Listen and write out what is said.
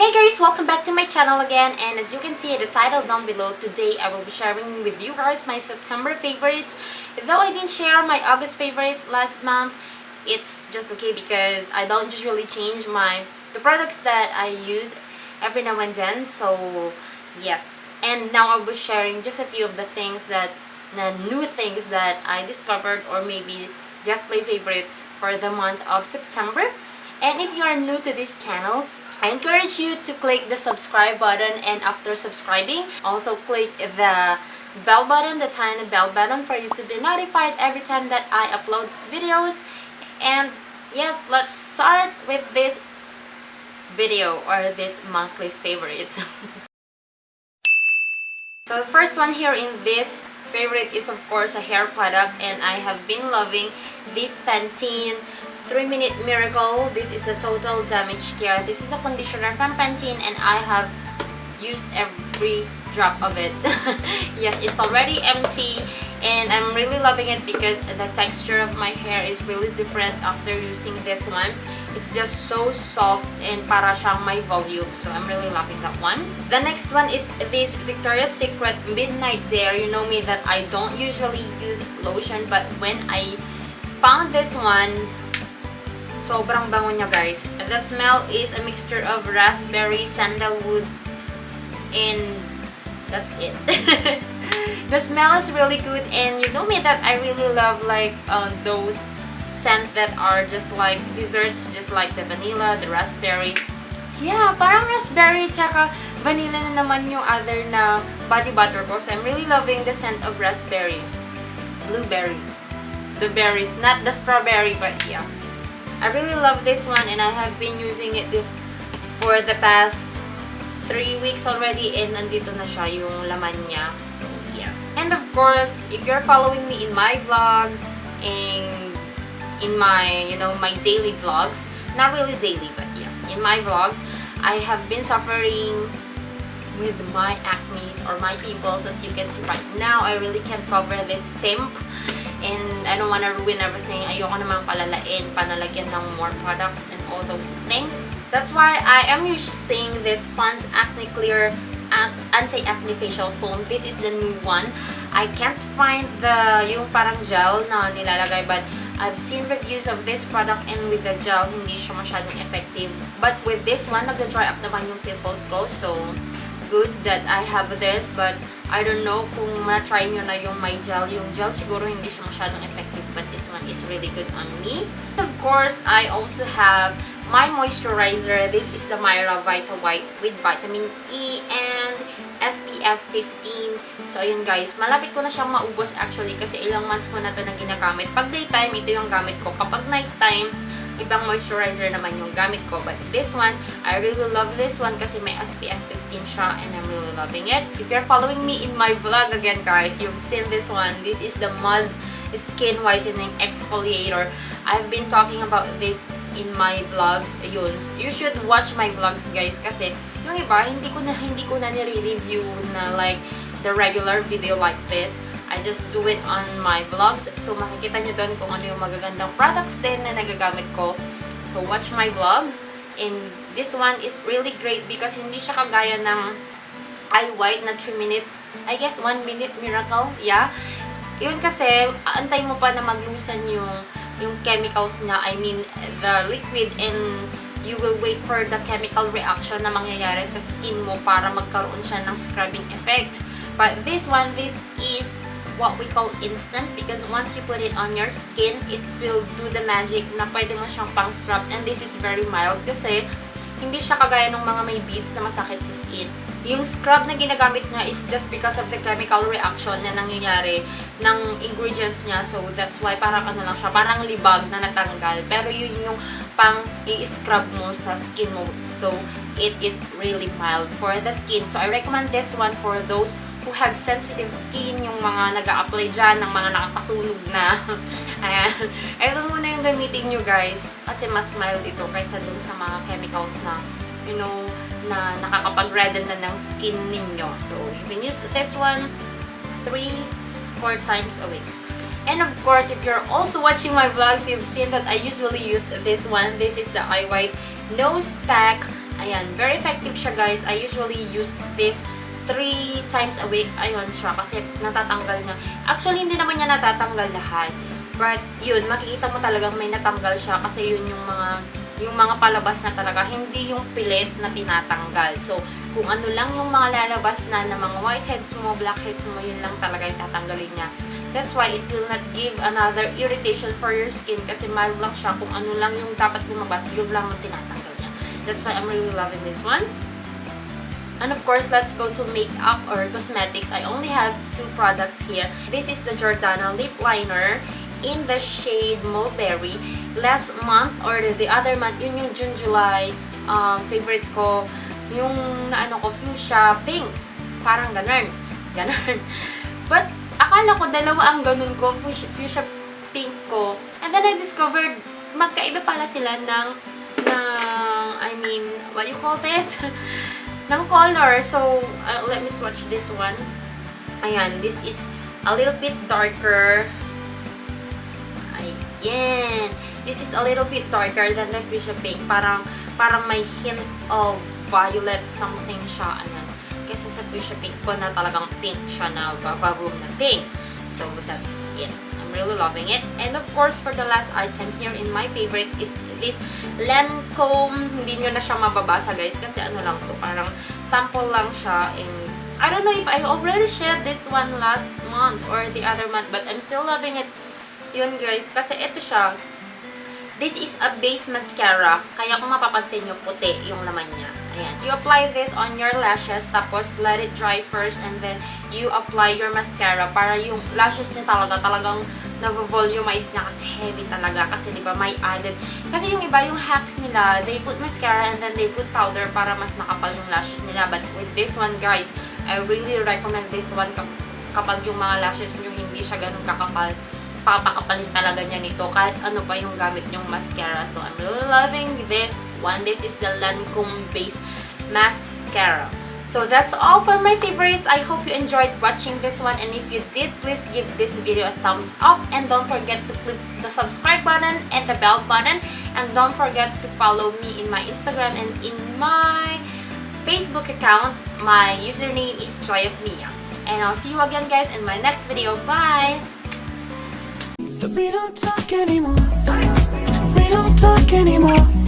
Hey guys, welcome back to my channel again, and as you can see the title down below, today I will be sharing with you guys my September favorites. Though I didn't share my August favorites last month, it's just okay because I don't usually change the products that I use every now and then. So yes, and now I'll be sharing just a few of the new things that I discovered, or maybe just my favorites for the month of September. And if you are new to this channel, I encourage you to click the subscribe button, and after subscribing, also click the bell button, the tiny bell button, for you to be notified every time that I upload videos. And yes, let's start with this video, or this monthly favorites. So the first one here in this favorite is of course a hair product, and I have been loving this Pantene 3-Minute Miracle. This is a total damage care. This is the conditioner from Pantene, and I have used every drop of it. Yes, it's already empty, and I'm really loving it because the texture of my hair is really different after using this one. It's just so soft and para siyang may volume, so I'm really loving that one. The next one is this Victoria's Secret Midnight Dare. You know me that I don't usually use lotion, but when I found this one, sobrang bango niya, guys. The smell is a mixture of raspberry, sandalwood, and that's it. The smell is really good, and you know me that I really love like those scents that are just like desserts, just like the vanilla, the raspberry. Yeah, parang raspberry tsaka vanilla na naman yung other na body butter ko. So I'm really loving the scent of raspberry, blueberry, the berries, not the strawberry, but yeah. I really love this one, and I have been using it for the past 3 weeks already, and nandito na siya yung laman niya. So yes. And of course, if you're following me in my vlogs and in my, my daily vlogs, not really daily, but yeah, in my vlogs, I have been suffering with my acne or my pimples. As you can see right now, I really can't cover this pimp. And I don't want to ruin everything. Ayoko naman palalain, panalagyan ng more products and all those things. That's why I am using this Pond's Acne Clear Anti-Acne Facial Foam. This is the new one. I can't find yung parang gel na nilalagay, but I've seen reviews of this product, and with the gel, hindi siya masyadong effective. But with this one, nag-dry up naman yung pimples ko. So good that I have this, but I don't know kung na-try nyo na yung my gel. Yung gel siguro hindi siya masyadong effective, but this one is really good on me. Of course, I also have my moisturizer. This is the Myra Vita White with vitamin E and SPF 15. So ayun guys, malapit ko na siyang maubos actually, kasi ilang months ko na ito na ginagamit. Pag daytime, ito yung gamit ko. Kapag nighttime, ibang moisturizer naman yung gamit ko. But this one, I really love this one kasi may SPF 15 siya, and I'm really loving it. If you're following me in my vlog again, guys, you've seen this one. This is the Muzz Skin Whitening Exfoliator. I've been talking about this in my vlogs. Yun, you should watch my vlogs, guys, kasi yung iba, hindi ko na nire-review na like the regular video like this. I just do it on my vlogs. So, makikita nyo doon kung ano yung magagandang products din na nagagamit ko. So, watch my vlogs. And this one is really great because hindi siya kagaya ng Eye White na 3-minute, I guess 1-minute miracle. Yeah. Yun kasi, antay mo pa na maglusan yung chemicals na, I mean, the liquid, and you will wait for the chemical reaction na mangyayari sa skin mo para magkaroon siya ng scrubbing effect. But this one, this is what we call instant, because once you put it on your skin, it will do the magic na pwede mo siyang pang scrub, and this is very mild kasi hindi siya kagaya ng mga may beads na masakit sa skin. Yung scrub na ginagamit niya is just because of the chemical reaction na nangyayari ng ingredients niya. So that's why parang ano lang siya, parang libag na natanggal, pero yun yung pang i-scrub mo sa skin mo. So it is really mild for the skin. So I recommend this one for those who have sensitive skin, yung mga nag-a-apply dyan ng mga nakakasunog na. Ayan. Ito muna yung gamitin nyo, guys, kasi mas mild ito kaysa dun sa mga chemicals na, na nakakapag-redden na ng skin ninyo. So, you can use this one 3 to 4 times a week. And of course, if you're also watching my vlogs, you've seen that I usually use this one. This is the Eye White Nose Pack Ayan, very effective siya guys. I usually use this 3 times a week. Ayun siya kasi natatanggal niya. Actually, hindi naman niya natatanggal lahat. But yun, makikita mo talagang may natanggal siya kasi yun yung mga palabas na talaga, hindi yung pilit na tinatanggal. So, kung ano lang yung mga lalabas na mga whiteheads mo, blackheads mo, yun lang talaga yung tatanggalin niya. That's why it will not give another irritation for your skin kasi mild lang siya. Kung ano lang yung dapat lumabas, yun lang ang tinatanggal niya. That's why I'm really loving this one. And of course, let's go to makeup or cosmetics. I only have 2 products here. This is the Jordana lip liner in the shade Mulberry. Last month or the other month, yun yung June, July, favorites ko. Yung naano ko, fuchsia pink. Parang ganun. But, akala ko dalawa ang ganun ko, fuchsia pink ko. And then I discovered, magkaiba pala sila ng I mean, what do you call this? ng color. So, let me swatch this one. Ayan, this is a little bit darker. Ayan. This is a little bit darker than the fuchsia pink. Parang may hint of violet something siya. Ayan. Kesa sa fuchsia pink ko na talagang pink siya na room na pink. So, that's it. I'm really loving it. And of course, for the last item here in my favorite is this Lancome. Hindi nyo na siya mababasa guys kasi ano lang to, parang sample lang siya. And I don't know if I already shared this one last month or the other month, but I'm still loving it. Yun guys, kasi ito siya. This is a base mascara. Kaya kung mapapansin nyo, puti yung laman niya. Ayan. You apply this on your lashes, tapos let it dry first, and then you apply your mascara para yung lashes niya talagang na-volumize niya kasi heavy talaga. Kasi diba may added. Kasi yung iba, yung hacks nila, they put mascara and then they put powder para mas makapal yung lashes nila. But with this one guys, I really recommend this one kapag yung mga lashes nyo hindi siya ganun kakapal. Papakapalin talaga niya nito kahit ano pa yung gamit nyong mascara. So, I'm really loving this one. This is the Lancome Base Mascara. So, that's all for my favorites. I hope you enjoyed watching this one. And if you did, please give this video a thumbs up. And don't forget to click the subscribe button and the bell button. And don't forget to follow me in my Instagram and in my Facebook account. My username is JoyOfMia. And I'll see you again guys in my next video. Bye! We don't talk anymore. We don't talk anymore.